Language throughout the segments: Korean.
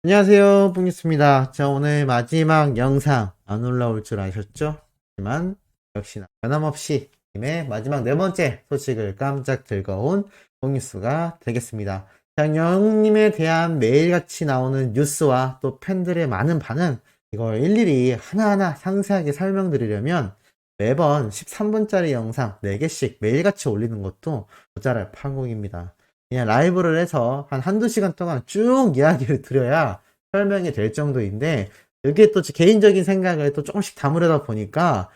안녕하세요, 뿡이스입니다. 자, 오늘 마지막 영상 안 올라올 줄 아셨죠? 하지만 역시나 변함없이 팀의 마지막 네 번째 소식을 깜짝 들고 온 뿡이스가 되겠습니다. 자, 영웅님에 대한 매일같이 나오는 뉴스와 또 팬들의 많은 반응, 이걸 일일이 하나하나 상세하게 설명드리려면 매번 13분짜리 영상 4개씩 매일같이 올리는 것도 모자랄 판국입니다. 그냥 라이브를 해서 한두 시간 동안 쭉 이야기를 드려야 설명이 될 정도인데, 여기에 또 제 개인적인 생각을 또 조금씩 담으려다 보니까,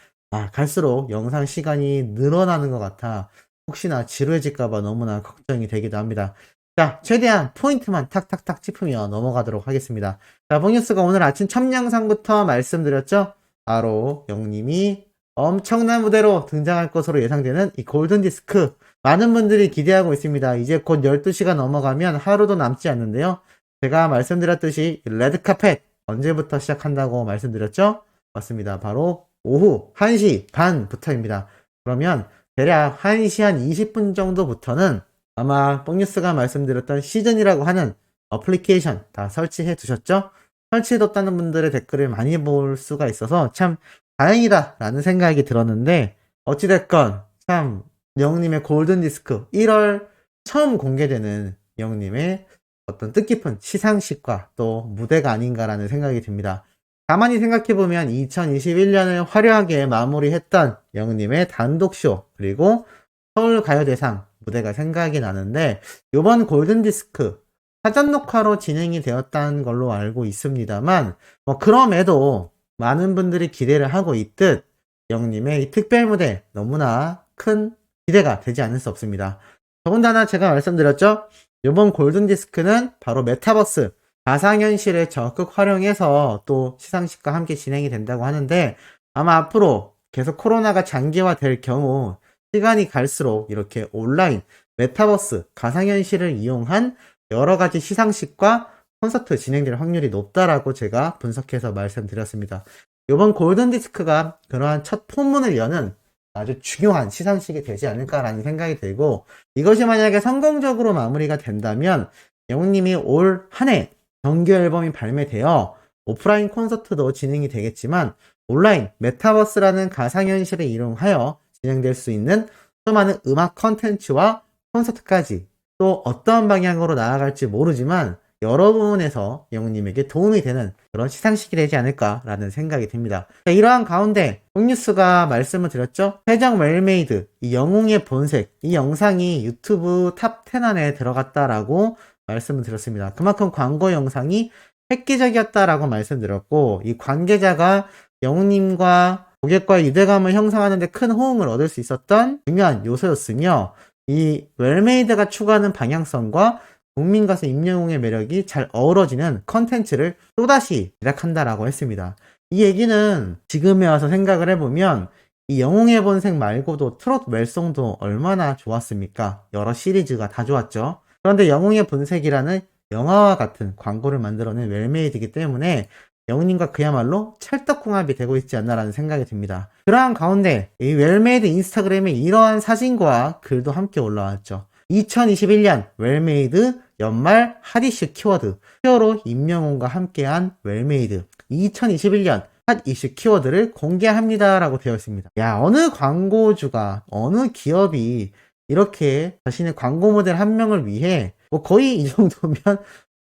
갈수록 영상 시간이 늘어나는 것 같아 혹시나 지루해질까봐 너무나 걱정이 되기도 합니다. 자, 최대한 포인트만 탁탁탁 짚으며 넘어가도록 하겠습니다. 자, 봉뉴스가 오늘 아침 첫 영상부터 말씀드렸죠? 바로 영님이 엄청난 무대로 등장할 것으로 예상되는 이 골든디스크, 많은 분들이 기대하고 있습니다. 이제 곧 12시가 넘어가면 하루도 남지 않는데요. 제가 말씀드렸듯이 레드카펫 언제부터 시작한다고 말씀드렸죠? 맞습니다. 바로 오후 1시 반부터입니다. 그러면 대략 1시 한 20분 정도부터는 아마 뽕뉴스가 말씀드렸던 시즌이라고 하는 어플리케이션 다 설치해 두셨죠? 설치해뒀다는 분들의 댓글을 많이 볼 수가 있어서 참 다행이다 라는 생각이 들었는데, 어찌됐건 참 영님의 골든디스크 1월 처음 공개되는 영님의 어떤 뜻깊은 시상식과 또 무대가 아닌가라는 생각이 듭니다. 가만히 생각해보면 2021년을 화려하게 마무리했던 영님의 단독쇼, 그리고 서울가요대상 무대가 생각이 나는데, 이번 골든디스크 사전 녹화로 진행이 되었다는 걸로 알고 있습니다만, 그럼에도 많은 분들이 기대를 하고 있듯 영님의 이 특별 무대 너무나 큰 기대가 되지 않을 수 없습니다. 더군다나 제가 말씀드렸죠? 이번 골든디스크는 바로 메타버스, 가상현실을 적극 활용해서 또 시상식과 함께 진행이 된다고 하는데, 아마 앞으로 계속 코로나가 장기화될 경우 시간이 갈수록 이렇게 온라인, 메타버스, 가상현실을 이용한 여러가지 시상식과 콘서트 진행될 확률이 높다라고 제가 분석해서 말씀드렸습니다. 이번 골든디스크가 그러한 첫 포문을 여는 아주 중요한 시상식이 되지 않을까라는 생각이 들고, 이것이 만약에 성공적으로 마무리가 된다면 영웅님이 올 한 해 정규 앨범이 발매되어 오프라인 콘서트도 진행이 되겠지만, 온라인 메타버스라는 가상현실을 이용하여 진행될 수 있는 수많은 음악 컨텐츠와 콘서트까지 또 어떠한 방향으로 나아갈지 모르지만 여러 부분에서 영웅님에게 도움이 되는 그런 시상식이 되지 않을까라는 생각이 듭니다. 자, 이러한 가운데 뽕뉴스가 말씀을 드렸죠? 최정 웰메이드, 이 영웅의 본색, 이 영상이 유튜브 탑 10 안에 들어갔다라고 말씀을 드렸습니다. 그만큼 광고 영상이 획기적이었다라고 말씀드렸고, 이 관계자가 영웅님과 고객과의 유대감을 형성하는 데 큰 호응을 얻을 수 있었던 중요한 요소였으며, 이 웰메이드가 추구하는 방향성과 국민 가수 임영웅의 매력이 잘 어우러지는 컨텐츠를 또다시 제작한다라고 했습니다. 이 얘기는 지금에 와서 생각을 해보면 이 영웅의 본색 말고도 트롯 웰송도 얼마나 좋았습니까? 여러 시리즈가 다 좋았죠. 그런데 영웅의 본색이라는 영화와 같은 광고를 만들어낸 웰메이드이기 때문에 영웅님과 그야말로 찰떡궁합이 되고 있지 않나라는 생각이 듭니다. 그러한 가운데 이 웰메이드 인스타그램에 이러한 사진과 글도 함께 올라왔죠. 2021년 웰메이드 연말 핫 이슈 키워드, 히어로 임영웅과 함께한 웰메이드 2021년 핫 이슈 키워드를 공개합니다 라고 되어 있습니다. 야, 어느 광고주가, 어느 기업이 이렇게 자신의 광고 모델 한 명을 위해 거의 이 정도면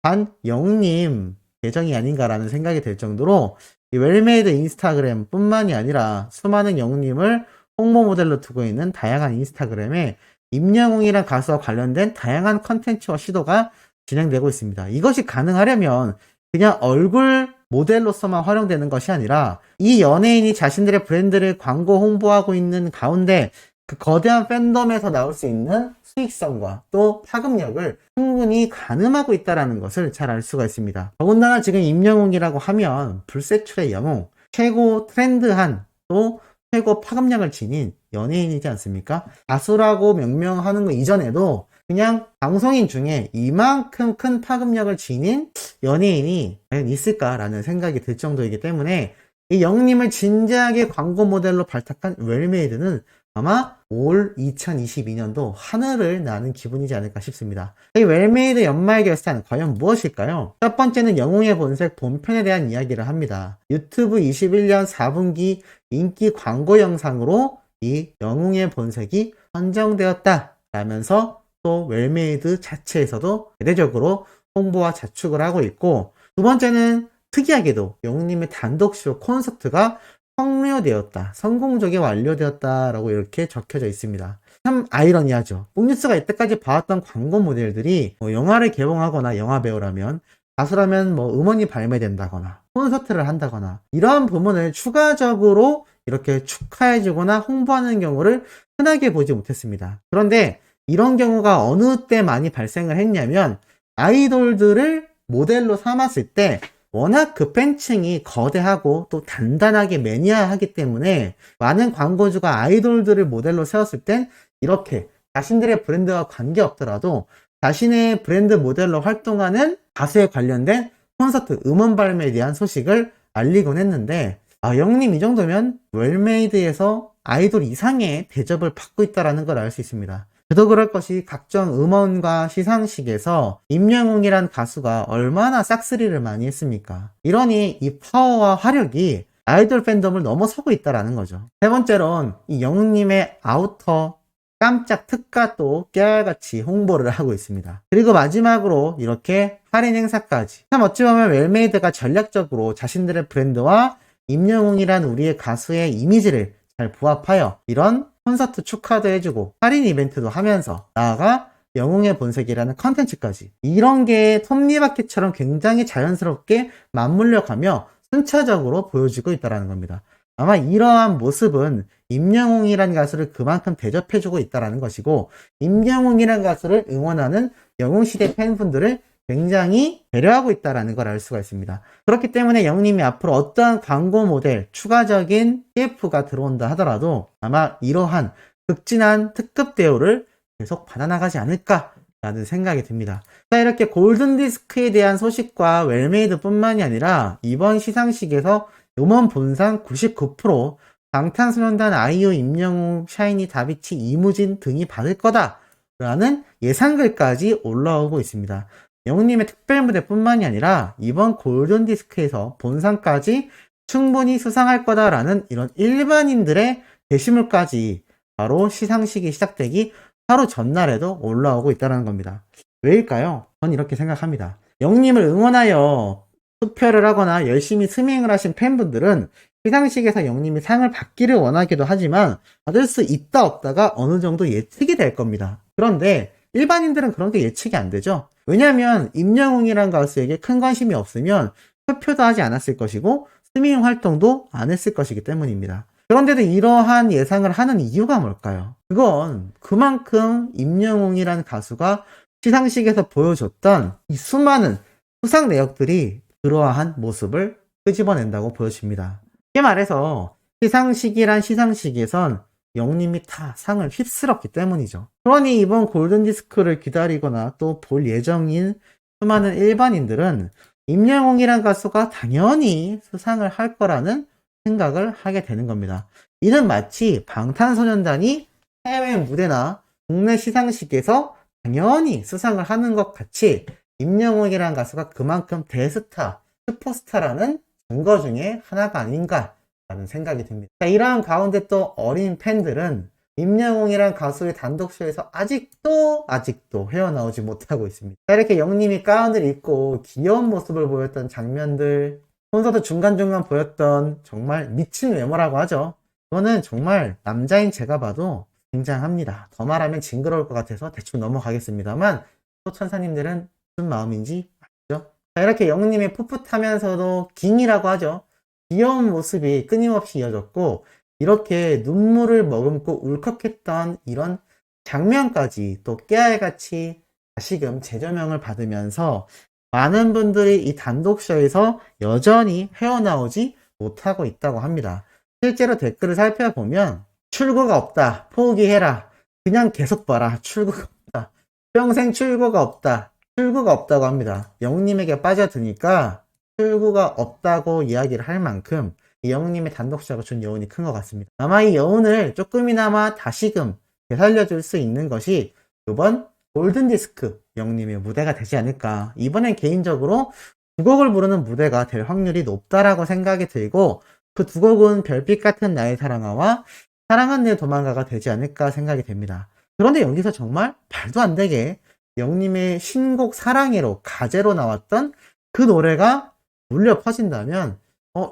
반 영웅님 계정이 아닌가라는 생각이 들 정도로 이 웰메이드 인스타그램 뿐만이 아니라 수많은 영웅님을 홍보 모델로 두고 있는 다양한 인스타그램에 임영웅이란 가수와 관련된 다양한 컨텐츠와 시도가 진행되고 있습니다. 이것이 가능하려면 그냥 얼굴 모델로서만 활용되는 것이 아니라 이 연예인이 자신들의 브랜드를 광고 홍보하고 있는 가운데 그 거대한 팬덤에서 나올 수 있는 수익성과 또 파급력을 충분히 가늠하고 있다는 것을 잘 알 수가 있습니다. 더군다나 지금 임영웅이라고 하면 불세출의 영웅, 최고 트렌드한 또 최고 파급력을 지닌 연예인이지 않습니까? 가수라고 명명하는 것 이전에도 그냥 방송인 중에 이만큼 큰 파급력을 지닌 연예인이 과연 있을까라는 생각이 들 정도이기 때문에 이 영웅님을 진지하게 광고 모델로 발탁한 웰메이드는 아마 올 2022년도 하늘을 나는 기분이지 않을까 싶습니다. 이 웰메이드 연말 결산 과연 무엇일까요? 첫 번째는 영웅의 본색 본편에 대한 이야기를 합니다. 유튜브 21년 4분기 인기 광고 영상으로 이 영웅의 본색이 선정되었다 라면서 또 웰메이드 자체에서도 대대적으로 홍보와 자축을 하고 있고, 두 번째는 특이하게도 영웅님의 단독쇼 콘서트가 성료되었다, 성공적에 완료되었다라고 이렇게 적혀져 있습니다. 참 아이러니하죠. 뽕뉴스가 이때까지 봐왔던 광고 모델들이 영화를 개봉하거나 영화배우라면, 가수라면 음원이 발매된다거나 콘서트를 한다거나 이러한 부분을 추가적으로 이렇게 축하해주거나 홍보하는 경우를 흔하게 보지 못했습니다. 그런데 이런 경우가 어느 때 많이 발생을 했냐면, 아이돌들을 모델로 삼았을 때 워낙 그 팬층이 거대하고 또 단단하게 매니아하기 때문에 많은 광고주가 아이돌들을 모델로 세웠을 땐 이렇게 자신들의 브랜드와 관계없더라도 자신의 브랜드 모델로 활동하는 가수에 관련된 콘서트 음원 발매에 대한 소식을 알리곤 했는데, 영님 이 정도면 웰메이드에서 아이돌 이상의 대접을 받고 있다는 걸 알 수 있습니다. 그도 그럴 것이 각종 음원과 시상식에서 임영웅이란 가수가 얼마나 싹쓸이를 많이 했습니까? 이러니 이 파워와 화력이 아이돌 팬덤을 넘어서고 있다는 거죠. 세 번째로는 이 영웅님의 아우터 깜짝 특가도 깨알같이 홍보를 하고 있습니다. 그리고 마지막으로 이렇게 할인 행사까지. 참 어찌 보면 웰메이드가 전략적으로 자신들의 브랜드와 임영웅이란 우리의 가수의 이미지를 잘 부합하여 이런 콘서트 축하도 해주고 할인 이벤트도 하면서, 나아가 영웅의 본색이라는 컨텐츠까지, 이런 게 톱니바퀴처럼 굉장히 자연스럽게 맞물려가며 순차적으로 보여지고 있다는 겁니다. 아마 이러한 모습은 임영웅이라는 가수를 그만큼 대접해주고 있다는 것이고, 임영웅이라는 가수를 응원하는 영웅시대 팬분들을 굉장히 배려하고 있다는 걸 알 수가 있습니다. 그렇기 때문에 영웅님이 앞으로 어떠한 광고 모델, 추가적인 CF가 들어온다 하더라도 아마 이러한 극진한 특급 대우를 계속 받아나가지 않을까라는 생각이 듭니다. 자, 이렇게 골든디스크에 대한 소식과 웰메이드 뿐만이 아니라 이번 시상식에서 음원 본상 99%, 방탄소년단 아이유, 임영웅, 샤이니, 다비치, 이무진 등이 받을 거다라는 예상글까지 올라오고 있습니다. 영웅님의 특별무대 뿐만이 아니라 이번 골든디스크에서 본상까지 충분히 수상할 거다라는 이런 일반인들의 게시물까지 바로 시상식이 시작되기 하루 전날에도 올라오고 있다는 겁니다. 왜일까요? 전 이렇게 생각합니다. 영웅님을 응원하여 투표를 하거나 열심히 스밍을 하신 팬분들은 시상식에서 영웅님이 상을 받기를 원하기도 하지만 받을 수 있다 없다가 어느 정도 예측이 될 겁니다. 그런데 일반인들은 그런 게 예측이 안 되죠. 왜냐하면 임영웅이란 가수에게 큰 관심이 없으면 투표도 하지 않았을 것이고 스밍 활동도 안 했을 것이기 때문입니다. 그런데도 이러한 예상을 하는 이유가 뭘까요? 그건 그만큼 임영웅이란 가수가 시상식에서 보여줬던 이 수많은 수상 내역들이 그러한 모습을 끄집어낸다고 보여집니다. 쉽게 말해서 시상식이란 시상식에선 영웅님이 다 상을 휩쓸었기 때문이죠. 그러니 이번 골든디스크를 기다리거나 또 볼 예정인 수많은 일반인들은 임영웅이란 가수가 당연히 수상을 할 거라는 생각을 하게 되는 겁니다. 이는 마치 방탄소년단이 해외 무대나 국내 시상식에서 당연히 수상을 하는 것 같이 임영웅이란 가수가 그만큼 대스타, 슈퍼스타라는 증거 중에 하나가 아닌가 라는 생각이 듭니다. 자, 이러한 가운데 또 어린 팬들은 임영웅이란 가수의 단독쇼에서 아직도 헤어나오지 못하고 있습니다. 자, 이렇게 영웅님이 가운을 입고 귀여운 모습을 보였던 장면들, 콘서트 중간중간 보였던 정말 미친 외모라고 하죠. 이거는 정말 남자인 제가 봐도 굉장합니다. 더 말하면 징그러울 것 같아서 대충 넘어가겠습니다만, 또 천사님들은 무슨 마음인지 아시죠? 자, 이렇게 영웅님이 풋풋하면서도 깅이라고 하죠. 귀여운 모습이 끊임없이 이어졌고, 이렇게 눈물을 머금고 울컥했던 이런 장면까지 또 깨알같이 다시금 재조명을 받으면서 많은 분들이 이 단독쇼에서 여전히 헤어나오지 못하고 있다고 합니다. 실제로 댓글을 살펴보면 출구가 없다, 포기해라, 그냥 계속 봐라, 출구가 없다, 평생 출구가 없다고 합니다. 영웅님에게 빠져드니까 출구가 없다고 이야기를 할 만큼 이 영웅님의 단독작을 준 여운이 큰 것 같습니다. 아마 이 여운을 조금이나마 다시금 되살려줄 수 있는 것이 이번 골든디스크 영웅님의 무대가 되지 않을까. 이번엔 개인적으로 두 곡을 부르는 무대가 될 확률이 높다라고 생각이 들고, 그 두 곡은 별빛 같은 나의 사랑아와 사랑은 내 도망가가 되지 않을까 생각이 됩니다. 그런데 여기서 정말 말도 안 되게 영님의 신곡 사랑해로 가제로 나왔던 그 노래가 울려 퍼진다면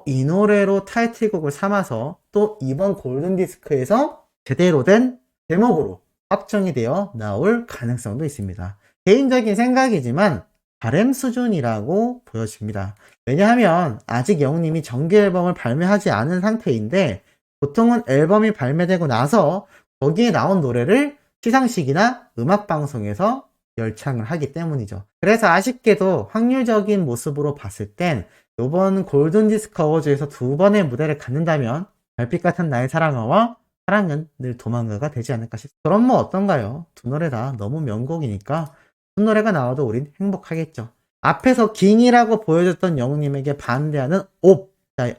이 노래로 타이틀곡을 삼아서 또 이번 골든디스크에서 제대로 된 제목으로 확정이 되어 나올 가능성도 있습니다. 개인적인 생각이지만 바램 수준이라고 보여집니다. 왜냐하면 아직 영웅님이 정규 앨범을 발매하지 않은 상태인데, 보통은 앨범이 발매되고 나서 거기에 나온 노래를 시상식이나 음악방송에서 열창을 하기 때문이죠. 그래서 아쉽게도 확률적인 모습으로 봤을 땐 이번 골든디스크 어워즈에서 두 번의 무대를 갖는다면 별빛 같은 나의 사랑아와 사랑은 늘 도망가가 되지 않을까 싶습니다. 그럼 뭐 어떤가요? 두 노래 다 너무 명곡이니까 두 노래가 나와도 우린 행복하겠죠. 앞에서 깅이라고 보여줬던 영웅님에게 반대하는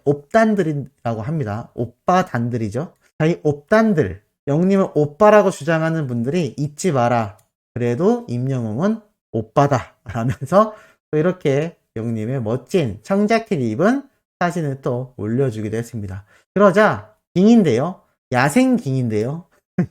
옵단들이라고 합니다. 오빠 단들이죠. 자, 이 옵단들, 영웅님을 오빠라고 주장하는 분들이 잊지 마라. 그래도 임영웅은 오빠다 라면서 또 이렇게 영웅님의 멋진 청자켓 입은 사진을 또 올려주기도 했습니다. 그러자 깅인데요, 야생깅인데요.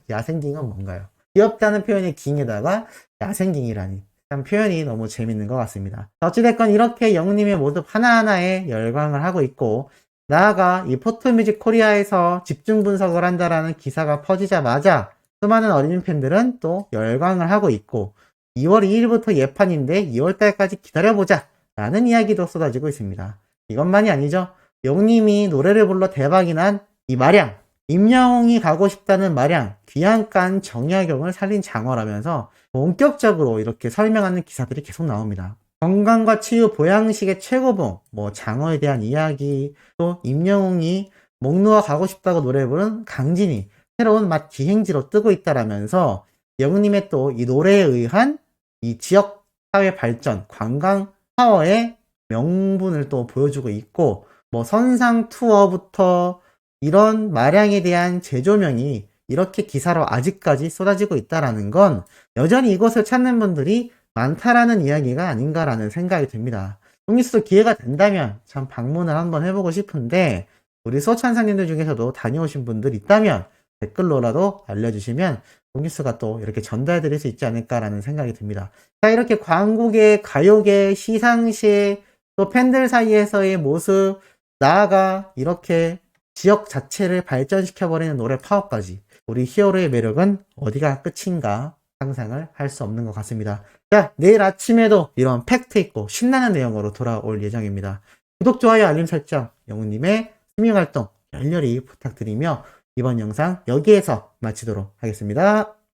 야생깅은 뭔가요? 귀엽다는 표현의 깅에다가 야생깅이라니, 참 표현이 너무 재밌는 것 같습니다. 어찌됐건 이렇게 영웅님의 모습 하나하나에 열광을 하고 있고, 나아가 이 포토뮤직 코리아에서 집중 분석을 한다라는 기사가 퍼지자마자 수많은 어린이 팬들은 또 열광을 하고 있고, 2월 2일부터 예판인데 2월달까지 기다려보자 라는 이야기도 쏟아지고 있습니다. 이것만이 아니죠. 영웅님이 노래를 불러 대박이 난 이 마량, 임영웅이 가고 싶다는 마량, 귀양간 정약용을 살린 장어라면서 본격적으로 이렇게 설명하는 기사들이 계속 나옵니다. 건강과 치유 보양식의 최고봉, 장어에 대한 이야기, 또 임영웅이 목놓아 가고 싶다고 노래 부른 강진이 새로운 맛 기행지로 뜨고 있다라면서 영웅님의 또 이 노래에 의한 이 지역 사회 발전, 관광 파워의 명분을 또 보여주고 있고, 선상 투어부터 이런 마량에 대한 재조명이 이렇게 기사로 아직까지 쏟아지고 있다라는 건 여전히 이곳을 찾는 분들이 많다라는 이야기가 아닌가라는 생각이 듭니다. 송리수도 기회가 된다면 참 방문을 한번 해보고 싶은데, 우리 수호천사님들 중에서도 다녀오신 분들 있다면 댓글로라도 알려주시면 송리수가 또 이렇게 전달해드릴 수 있지 않을까라는 생각이 듭니다. 자, 이렇게 광고계, 가요계, 시상식, 또 팬들 사이에서의 모습, 나아가 이렇게 지역 자체를 발전시켜버리는 노래 파워까지, 우리 히어로의 매력은 어디가 끝인가 상상을 할 수 없는 것 같습니다. 자, 내일 아침에도 이런 팩트 있고 신나는 내용으로 돌아올 예정입니다. 구독, 좋아요, 알림 설정, 영웅님의 스밍 활동 열렬히 부탁드리며 이번 영상 여기에서 마치도록 하겠습니다.